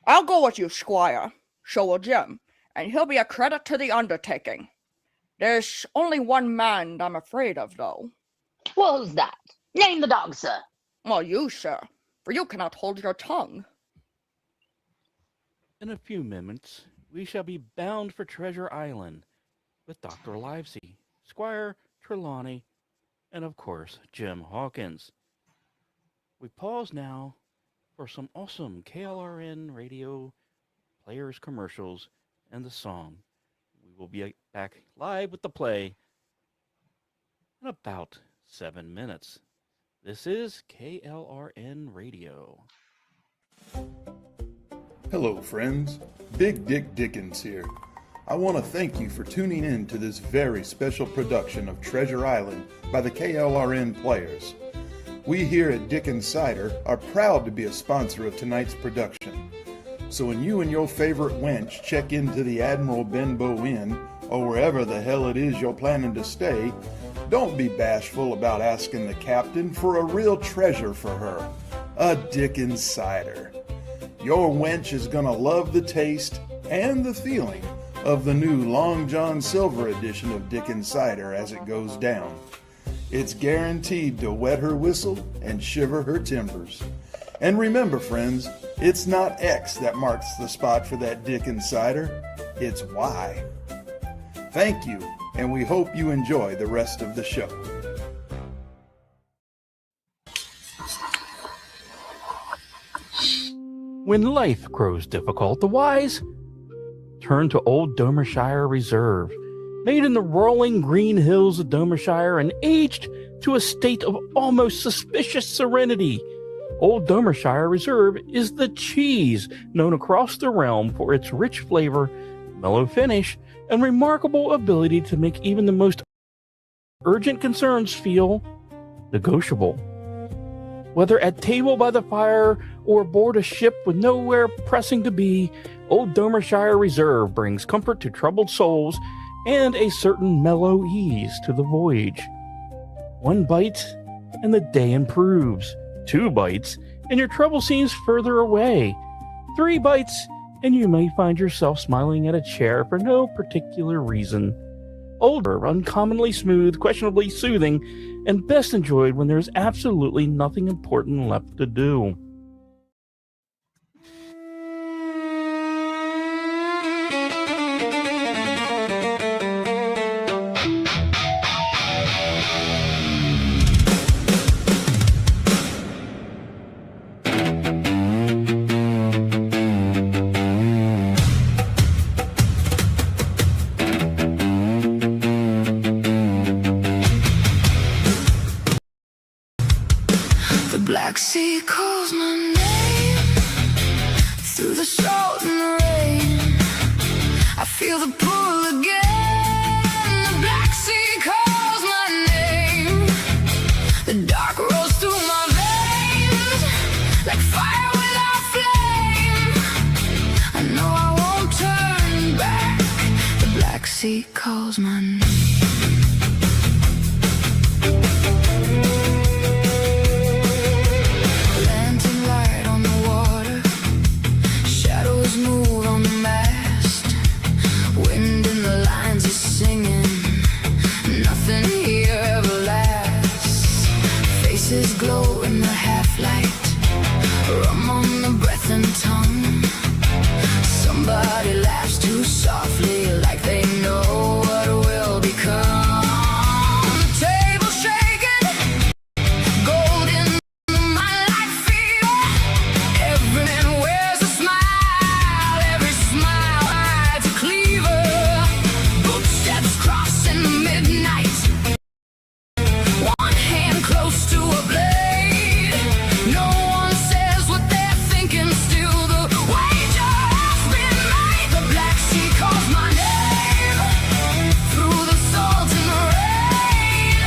S8: I'll go with you, Squire. So will Jim, and he'll be a credit to the undertaking. There's only one man I'm afraid of, though.
S12: Well, who's that? Name the dog, sir.
S8: Well, you, sir, for you cannot hold your tongue.
S2: In a few moments, we shall be bound for Treasure Island with Dr. Livesey, Squire Trelawney, and of course, Jim Hawkins. We pause now for some awesome KLRN radio players commercials and the song. We will be back live with the play in about 7 minutes. This is KLRN Radio.
S13: Hello, friends. Big Dick Dickens here. I want to thank you for tuning in to this very special production of Treasure Island by the KLRN Players. We here at Dickens Cider are proud to be a sponsor of tonight's production. So when you and your favorite wench check into the Admiral Benbow Inn, or wherever the hell it is you're planning to stay, don't be bashful about asking the captain for a real treasure for her, a Dickens Cider. Your wench is gonna love the taste and the feeling of the new Long John Silver edition of Dickens Cider as it goes down. It's guaranteed to wet her whistle and shiver her timbers. And remember, friends, it's not X that marks the spot for that Dickens Cider, it's Y. Thank you, and we hope you enjoy the rest of the show.
S2: When life grows difficult, the wise turn to Old Domershire Reserve, made in the rolling green hills of Domershire and aged to a state of almost suspicious serenity. Old Domershire Reserve is the cheese known across the realm for its rich flavor, mellow finish, and remarkable ability to make even the most urgent concerns feel negotiable. Whether at table by the fire or aboard a ship with nowhere pressing to be, Old Domershire Reserve brings comfort to troubled souls and a certain mellow ease to the voyage. 1 bite, and the day improves. 2 bites, and your trouble seems further away. 3 bites, and you may find yourself smiling at a chair for no particular reason. Older, uncommonly smooth, questionably soothing, and best enjoyed when there's absolutely nothing important left to do.
S14: Black sea calls my name through the salt and the rain. I feel the pull again. The black sea calls my name. The dark rolls through my veins like fire without flame. I know I won't turn back. The black sea calls my name. Move on the mast, wind in the lines is singing. Nothing here ever lasts. Faces glow in the half light. rum on the breath and tongue. Somebody laughs too softly, like they know what will become. The table shaking, golden moonlight fever. Every man wears a smile, every smile hides a cleaver. Footsteps crossing the midnight, one hand close to a blade. No one says what they're thinking, still the wager has been made. The black sea calls my name, through the salt and the rain.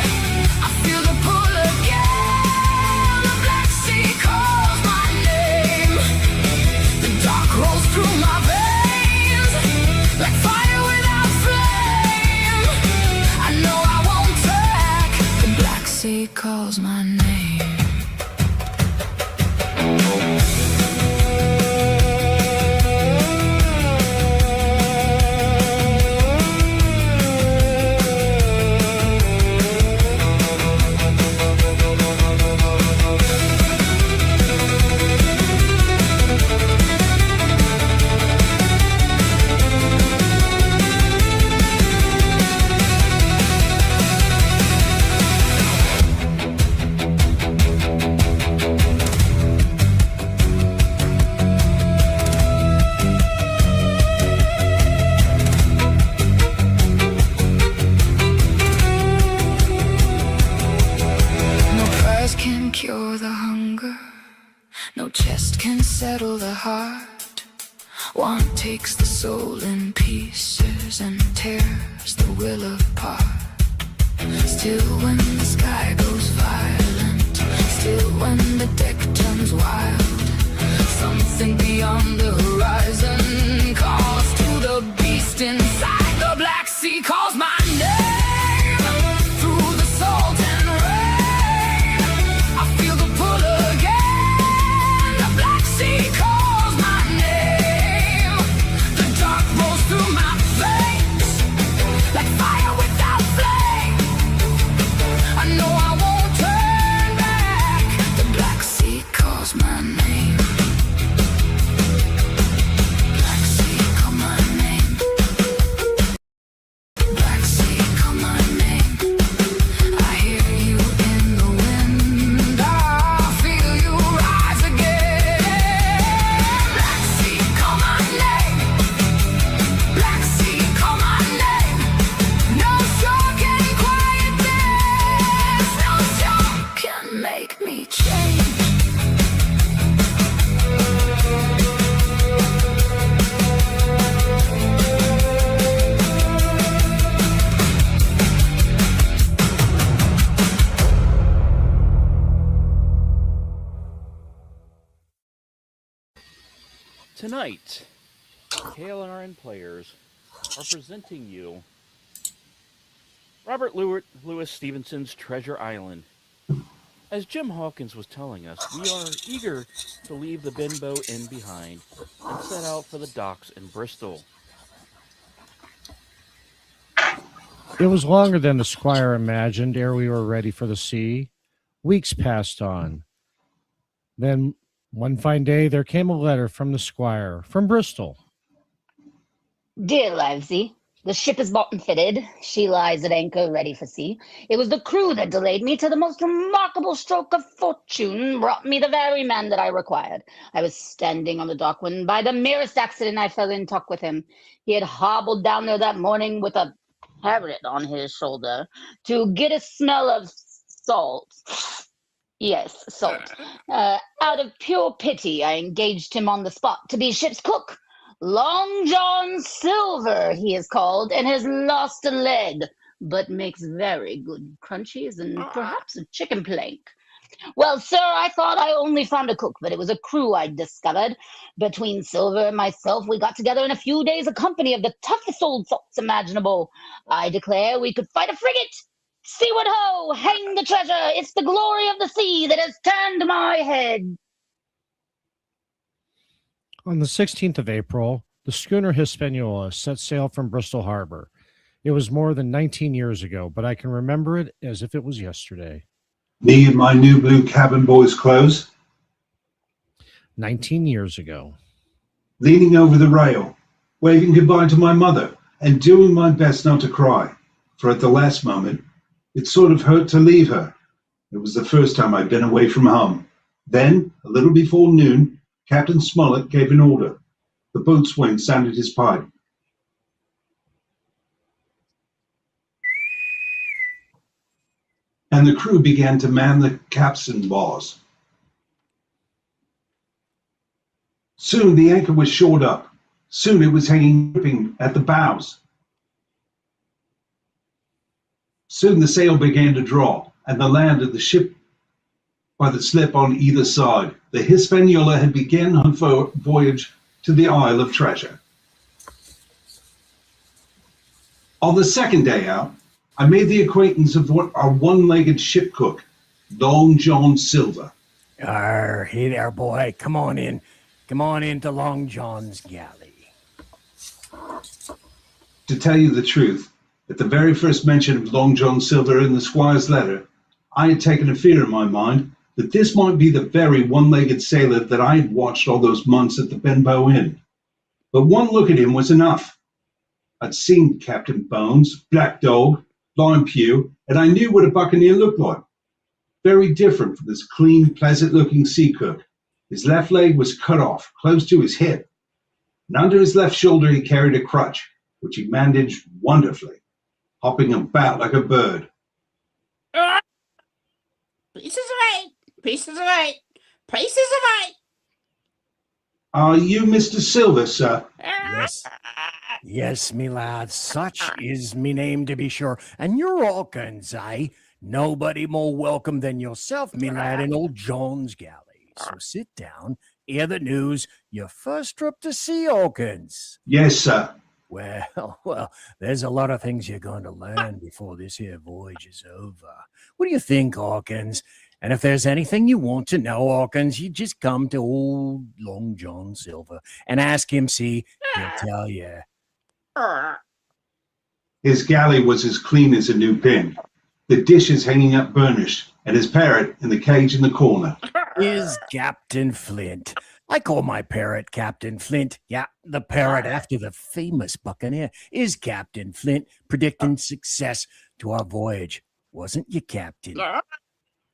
S14: I feel the pull again. The black sea calls my name. The dark rolls through my veins, like fire without flame. I know I won't turn back. The black sea calls my name. No prize can cure the hunger, no chest can settle the heart. One takes the soul in pieces and tears the will apart. Still when the sky goes violent, still when the deck turns wild, something beyond the horizon calls to the beast inside. The black sea calls my name, through the salt and rain. I feel the pull again. The black sea calls my name. The dark rolls through my veins, like fire without flame. I know I won't turn back. The black sea calls my name. Black sea call my name. Black sea call my name. I hear you in the wind. I feel you rise again. Black sea call my name. Black sea call my name. No shore can quiet this. No shore can make me change.
S2: Tonight, KLRN players are presenting you Robert Louis Stevenson's Treasure Island. As Jim Hawkins was telling us, we are eager to leave the Benbow Inn behind and set out for the docks in Bristol.
S3: It was longer than the squire imagined ere we were ready for the sea. Weeks passed on. Then, one fine day, there came a letter from the squire, from Bristol.
S12: Dear Livesey, the ship is bought and fitted. She lies at anchor, ready for sea. It was the crew that delayed me till the most remarkable stroke of fortune brought me the very man that I required. I was standing on the dock when, by the merest accident, I fell in talk with him. He had hobbled down there that morning with a parrot on his shoulder to get a smell of salt. Yes, salt. Out of pure pity, I engaged him on the spot to be ship's cook. Long John Silver, he is called, and has lost a leg, but makes very good crunchies and perhaps a chicken plank. Well, sir, I thought I only found a cook, but it was a crew I'd discovered. Between Silver and myself, we got together in a few days a company of the toughest old salts imaginable. I declare we could fight a frigate. Seaward ho, hang the treasure. It's the glory of the sea that has turned my head.
S3: On the 16th of April, the schooner Hispaniola set sail from Bristol Harbor. It was more than 19 years ago, but I can remember it as if it was yesterday.
S6: Me in my new blue cabin boy's clothes.
S3: 19 years ago.
S6: Leaning over the rail, waving goodbye to my mother, and doing my best not to cry, for at the last moment, it sort of hurt to leave her. It was the first time I'd been away from home. Then, a little before noon, Captain Smollett gave an order. The boatswain sounded his pipe. And the crew began to man the capstan bars. Soon the anchor was shored up. Soon it was hanging dripping at the bows. Soon the sail began to draw, and the land of the ship by the slip on either side. The Hispaniola had begun her voyage to the Isle of Treasure. On the second day out, I made the acquaintance of our one-legged ship cook, Long John Silver.
S15: Hey there, boy. Come on in. Come on into Long John's galley.
S6: To tell you the truth, at the very first mention of Long John Silver in the squire's letter, I had taken a fear in my mind that this might be the very one-legged sailor that I had watched all those months at the Benbow Inn. But one look at him was enough. I'd seen Captain Bones, Black Dog, Lime Pew, and I knew what a buccaneer looked like. Very different from this clean, pleasant-looking sea cook. His left leg was cut off, close to his hip, and under his left shoulder he carried a crutch, which he managed wonderfully, hopping about like a bird.
S16: Pieces of eight, pieces of eight, pieces of eight.
S6: Are you Mr. Silver, sir?
S15: Yes. Yes, me lad, such is me name to be sure. And you're Hawkins, eh? Nobody more welcome than yourself, me lad, in old John's galley. So sit down, hear the news. Your first trip to sea, Hawkins.
S6: Yes, sir.
S15: Well, there's a lot of things you're going to learn before this here voyage is over. What do you think, Hawkins? And if there's anything you want to know, Hawkins, you just come to old Long John Silver and ask him, see, he'll tell you.
S6: His galley was as clean as a new pin, the dishes hanging up burnished, and his parrot in the cage in the corner.
S15: Is Captain Flint. I call my parrot Captain Flint. Yeah, the parrot after the famous buccaneer. Is Captain Flint predicting success to our voyage? Wasn't you, Captain?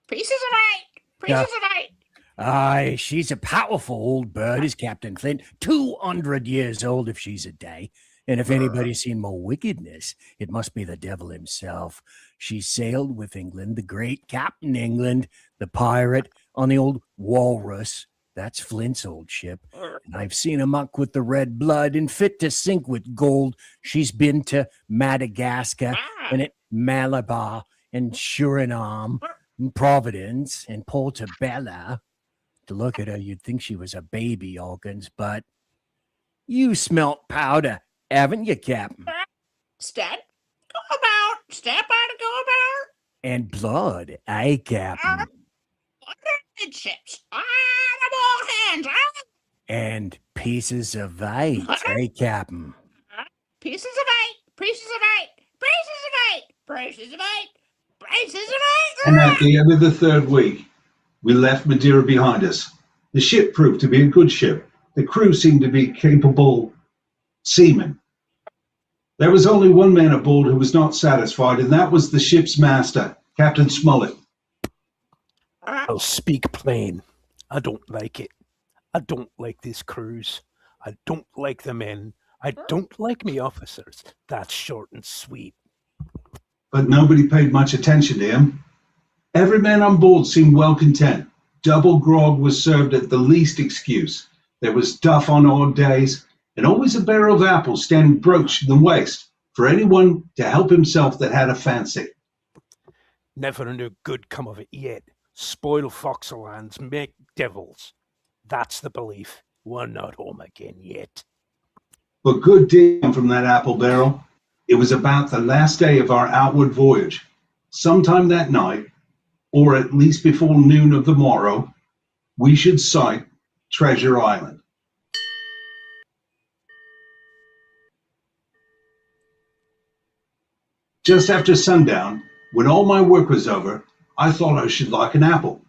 S16: Pieces of eight, pieces of eight.
S15: Aye, she's a powerful old bird, is Captain Flint. 200 years old if she's a day. And if anybody's seen more wickedness, it must be the devil himself. She sailed with England, the great Captain England, the pirate, on the old Walrus. That's Flint's old ship. And I've seen her muck with the red blood and fit to sink with gold. She's been to Madagascar and at Malabar and Suriname and Providence and Portobello. To look at her, you'd think she was a baby, Hawkins, but you smelt powder, haven't you, Captain?
S16: Step, go about, step out and go about.
S15: And blood, eh, Captain?
S16: Ships, the all hands,
S15: And pieces of eight, eh, Captain?
S16: Pieces of eight, pieces of eight, pieces of eight, pieces of eight, pieces of eight.
S6: And at the end of the third week, we left Madeira behind us. The ship proved to be a good ship. The crew seemed to be capable seamen. There was only one man aboard who was not satisfied, and that was the ship's master, Captain Smollett.
S17: I'll speak plain. I don't like it. I don't like this cruise. I don't like the men. I don't like me officers. That's short and sweet.
S6: But nobody paid much attention to him. Every man on board seemed well content. Double grog was served at the least excuse. There was duff on odd days, and always a barrel of apples standing broached in the waist for anyone to help himself that had a fancy.
S17: Never no good come of it yet. Spoil forecastle hands, make devils. That's the belief. We're not home again yet.
S6: But good did come from that apple barrel. It was about the last day of our outward voyage. Sometime that night, or at least before noon of the morrow, we should sight Treasure Island. Just after sundown, when all my work was over, I thought I should like an apple.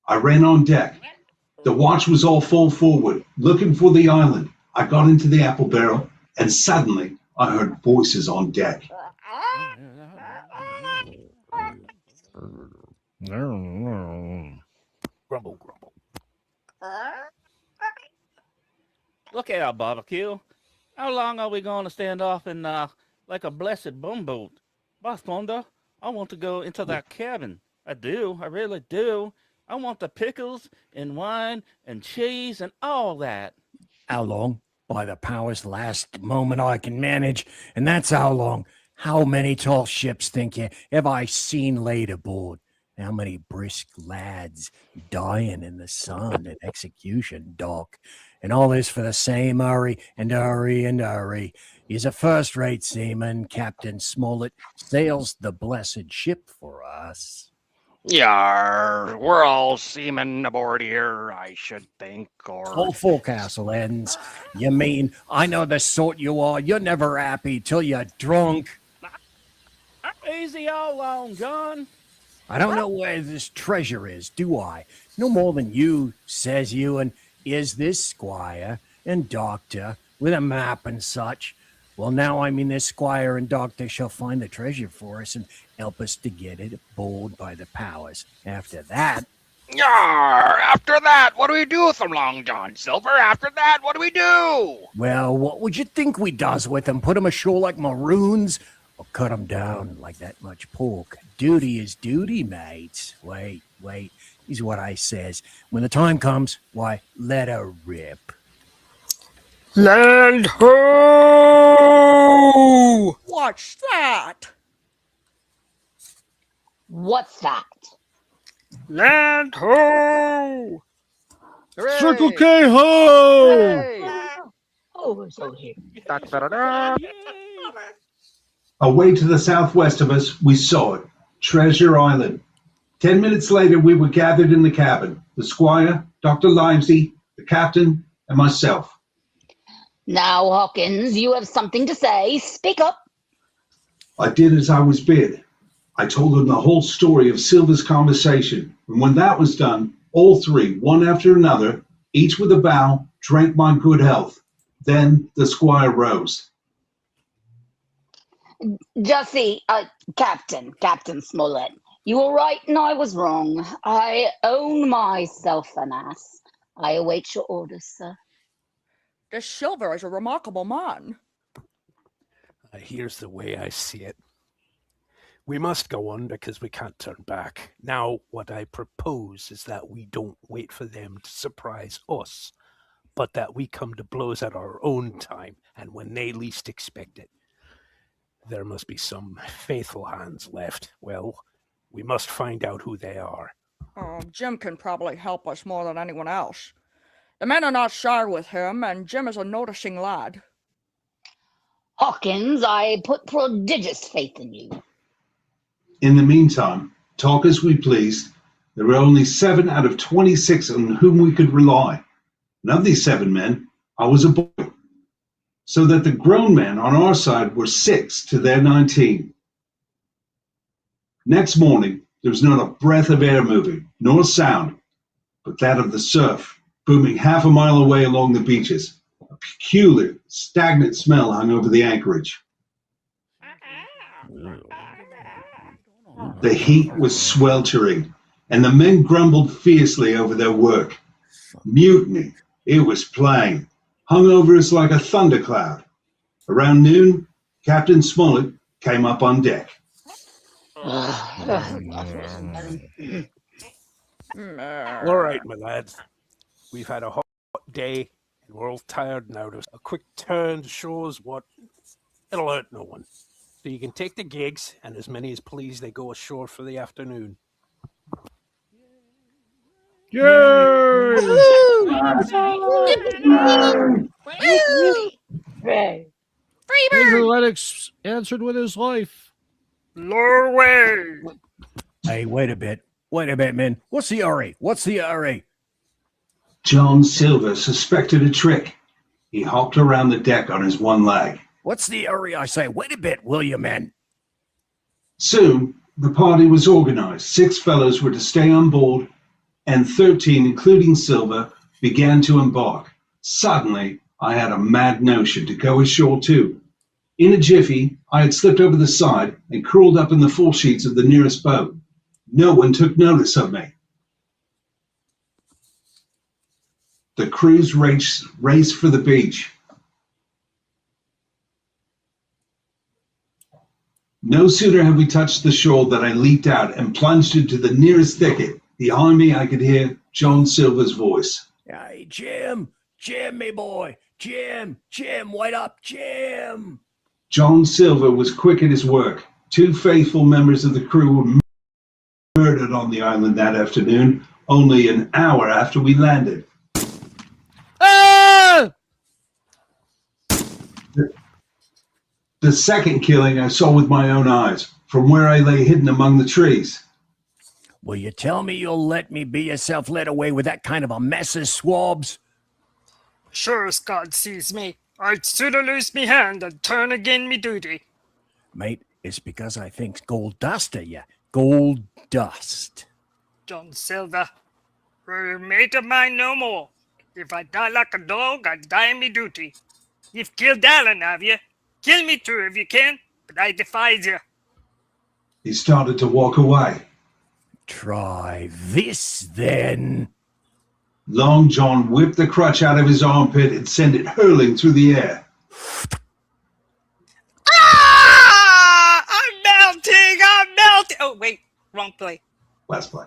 S6: I ran on deck. The watch was all full forward, looking for the island. I got into the apple barrel, and suddenly I heard voices on deck.
S17: Grumble, grumble.
S2: Look out, barbecue. How long are we going to stand off in like a blessed bumboat? Boss Thunder, I want to go into that cabin. I do. I really do. I want the pickles and wine and cheese and all that.
S15: How long? By the powers, last moment I can manage, and that's how long. How many tall ships, think you, have I seen laid aboard? How many brisk lads dying in the sun at execution dock? And all this for the same hurry and hurry and hurry. He's a first-rate seaman. Captain Smollett sails the blessed ship for us.
S11: Yar, we're all seamen aboard here, I should think, or...
S15: All forecastle ends. You mean, I know the sort you are. You're never happy till you're drunk.
S2: Easy all along, John.
S15: I don't know where this treasure is, do I? No more than you, says you, and is this squire and doctor with a map and such. Well, now I mean this squire and doctor shall find the treasure for us and help us to get it aboard by the powers. After that...
S11: Yar! After that, what do we do with them, Long John Silver? After that, what do we do?
S15: Well, what would you think we does with them? Put them ashore like maroons? Or cut them down like that much pork? Duty is duty, mates. Wait. Here's what I says. When the time comes, why, let her rip.
S16: Land ho!
S8: What's that?
S12: What's that?
S16: Land ho!
S3: Circle K ho!
S12: Oh, we're so here.
S6: Away to the southwest of us, we saw it, Treasure Island. 10 minutes later, we were gathered in the cabin, the squire, Dr. Livesey, the captain, and myself.
S12: Now, Hawkins, you have something to say. Speak up.
S6: I did as I was bid. I told them the whole story of Silver's conversation, and when that was done, all three, one after another, each with a bow, drank my good health. Then the squire rose.
S12: Jussie, Captain Smollett, you were right and I was wrong. I own myself an ass. I await your orders, sir.
S8: This Silver is a remarkable man.
S17: Here's the way I see it. We must go on because we can't turn back. Now, what I propose is that we don't wait for them to surprise us, but that we come to blows at our own time and when they least expect it. There must be some faithful hands left. Well, we must find out who they are.
S8: Oh, Jim can probably help us more than anyone else. The men are not shy with him, and Jim is a noticing lad.
S12: Hawkins, I put prodigious faith in you.
S6: In the meantime, talk as we pleased, there were only 7 out of 26 on whom we could rely. And of these 7 men, I was a boy. So that the grown men on our side were 6 to their 19. Next morning, there was not a breath of air moving, nor sound, but that of the surf booming half a mile away along the beaches. A peculiar, stagnant smell hung over the anchorage. The heat was sweltering, and the men grumbled fiercely over their work. Mutiny, it was plain, hung over us like a thundercloud. Around noon, Captain Smollett came up on deck.
S17: All right, my lads. We've had a hot day, and we're all tired now. A quick turn to shores, it'll hurt no one. So you can take the gigs, and as many as please, they go ashore for the afternoon.
S3: Yay! Lennox answered with his life.
S16: Norway!
S15: Hey, wait a bit, man. What's the hurry?
S6: John Silver suspected a trick. He hopped around the deck on his one leg.
S15: What's the hurry, I say? Wait a bit, will you, men?
S6: Soon, the party was organized. 6 fellows were to stay on board and 13, including Silver, began to embark. Suddenly, I had a mad notion to go ashore too. In a jiffy, I had slipped over the side and crawled up in the foresheets of the nearest boat. No one took notice of me. The crews raced for the beach. No sooner had we touched the shore than I leaped out and plunged into the nearest thicket. Behind me, I could hear John Silver's voice.
S15: Hey, Jim, me boy, Jim, wait up, Jim.
S6: John Silver was quick at his work. 2 faithful members of the crew were murdered on the island that afternoon, only an hour after we landed.
S15: Ah!
S6: The second killing I saw with my own eyes, from where I lay hidden among the trees.
S15: Will you tell me you'll let me be yourself led away with that kind of a mess of swabs?
S18: Sure as God sees me, I'd sooner lose me hand than turn again me duty.
S15: Mate, it's because I think's gold dust of you. Gold dust.
S18: John Silver, you're a mate of mine no more. If I die like a dog, I die in me duty. You've killed Alan, have you? Kill me too if you can, but I defies you.
S6: He started to walk away.
S15: Try this, then.
S6: Long John whipped the crutch out of his armpit and sent it hurling through the air.
S18: Ah! I'm melting! Oh, wait, wrong play.
S6: Last play.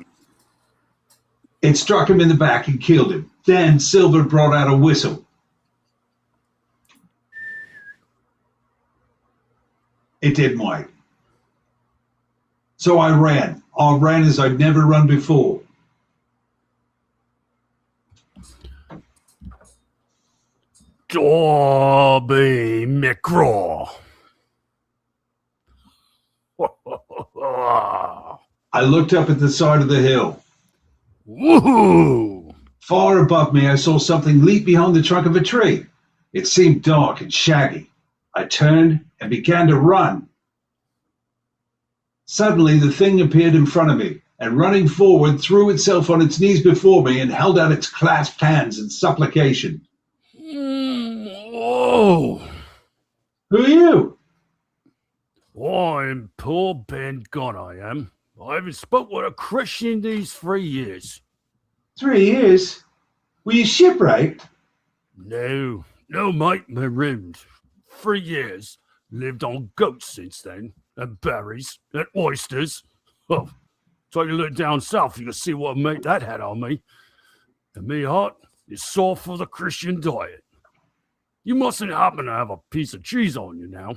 S6: It struck him in the back and killed him. Then Silver brought out a whistle. It didn't wait. So I ran. I ran as I'd never run before.
S10: Darby McGraw.
S6: I looked up at the side of the hill.
S10: Woohoo!
S6: Far above me, I saw something leap behind the trunk of a tree. It seemed dark and shaggy. I turned and began to run. Suddenly, the thing appeared in front of me, and running forward, threw itself on its knees before me and held out its clasped hands in supplication.
S10: Whoa!
S6: Who are you?
S10: I'm poor Ben Gunn, I am. I haven't spoke with a Christian these 3 years.
S6: 3 years? Were you shipwrecked?
S10: No, mate, marooned. 3 years. Lived on goats since then, and berries, and oysters. Oh, take a look down south, you can see what a mate that had on me. And me heart is sore for the Christian diet. You mustn't happen to have a piece of cheese on you now.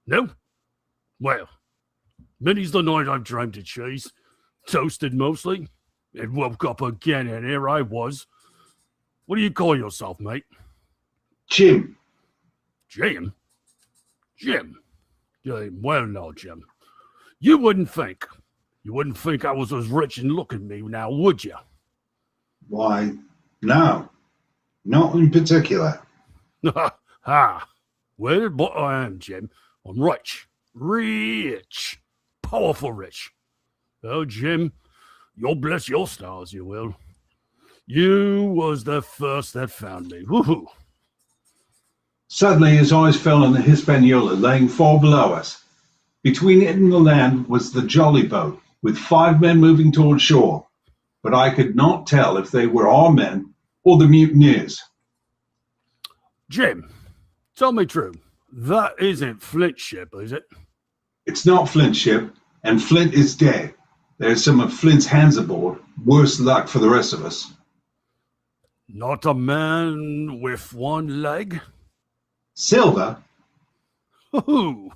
S10: No? Well, many's the night I've dreamed of cheese. Toasted mostly. And woke up again, and here I was. What do you call yourself, mate?
S6: Jim.
S10: Jim? Jim. Well, no, Jim. You wouldn't think I was as rich and looking me now, would you?
S6: Why, no. Not in particular.
S10: Ha! Well, but I am, Jim. I'm rich. Rich. Powerful rich. Oh, Jim, you'll bless your stars, you will. You was the first that found me. Woohoo!
S6: Suddenly, his eyes fell on the Hispaniola laying far below us. Between it and the land was the jolly boat, with 5 men moving toward shore. But I could not tell if they were our men or the mutineers.
S10: Jim, tell me true. That isn't Flint's ship, is it?
S6: It's not Flint's ship, and Flint is dead. There's some of Flint's hands aboard. Worse luck for the rest of us.
S10: Not a man with one leg?
S6: Silver?
S10: Hoo-hoo.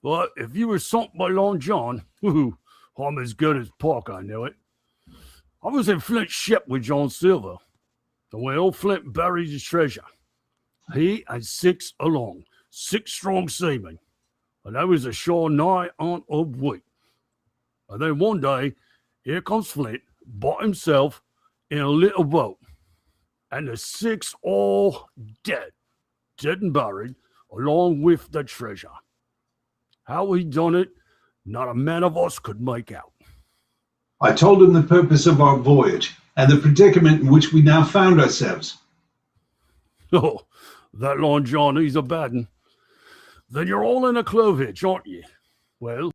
S10: But if you were sunk by Long John, hoo-hoo, I'm as good as pork, I know it. I was in Flint's ship with John Silver. The way old Flint buried his treasure. He and 6 along, 6 strong seamen. And I was ashore nigh on a week. And then one day, here comes Flint, by himself, in a little boat. And the 6 all dead and buried, along with the treasure. How he done it, not a man of us could make out.
S6: I told him the purpose of our voyage, and the predicament in which we now found ourselves.
S19: Oh, that Long John, he's a bad un. Then you're all in a clovitch, aren't you? Well,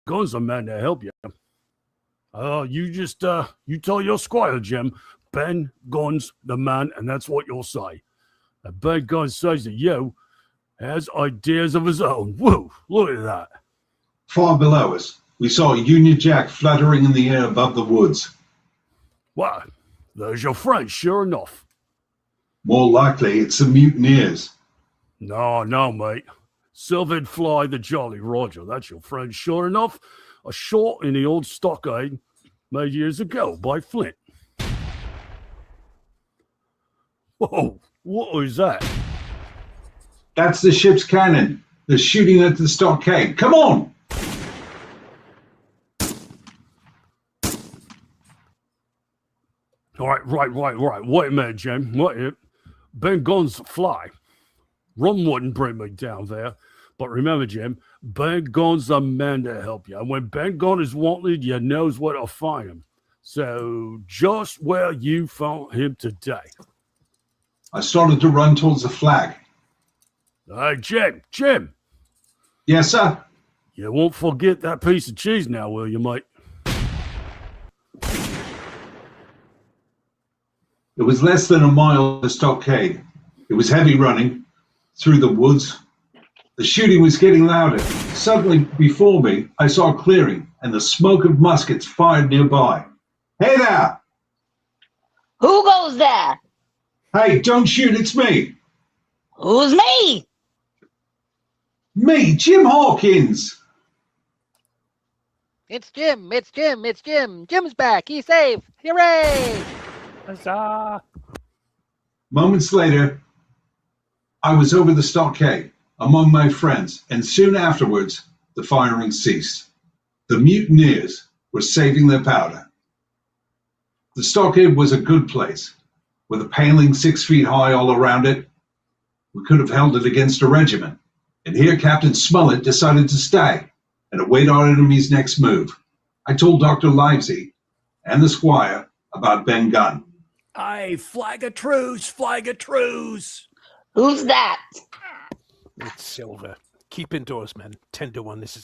S19: Gun's a man to help you. You tell your squire, Jim, Ben Gun's the man, and that's what you'll say. And Ben Gunn says that you has ideas of his own. Woo, look at that.
S6: Far below us, we saw a Union Jack fluttering in the air above the woods.
S19: Why, there's your friend, sure enough.
S6: More likely, it's the mutineers.
S19: No, mate. Sylvan Fly the Jolly Roger, that's your friend, sure enough. A shot in the old stockade made years ago by Flint. Whoa, what was that?
S6: That's the ship's cannon. They're shooting at the stockade. Come on!
S19: All right. Wait a minute, Jim. Wait. Ben Gunn's fly. Rum wouldn't bring me down there. But remember, Jim, Ben Gunn's the man to help you. And when Ben Gunn is wanted, you knows where to find him. So just where you found him today.
S6: I started to run towards the flag.
S19: Hey, Jim.
S6: Yes, sir?
S19: You won't forget that piece of cheese now, will you, mate?
S6: It was less than a mile of the stockade. It was heavy running through the woods. The shooting was getting louder. Suddenly, before me, I saw a clearing and the smoke of muskets fired nearby. Hey there!
S12: Who goes there?
S6: Hey, don't shoot, it's me!
S12: Who's me?
S6: Me, Jim Hawkins!
S11: It's Jim. Jim's back. He's safe. Hooray!
S17: Huzzah!
S6: Moments later, I was over the stockade among my friends, and soon afterwards, the firing ceased. The mutineers were saving their powder. The stockade was a good place, with a paling 6 feet high all around it. We could have held it against a regiment, and here Captain Smollett decided to stay and await our enemy's next move. I told Dr. Livesey and the squire about Ben Gunn.
S15: Aye, flag a truce, flag a truce.
S12: Who's that?
S17: It's Silver. Keep indoors, men. 10 to 1. This is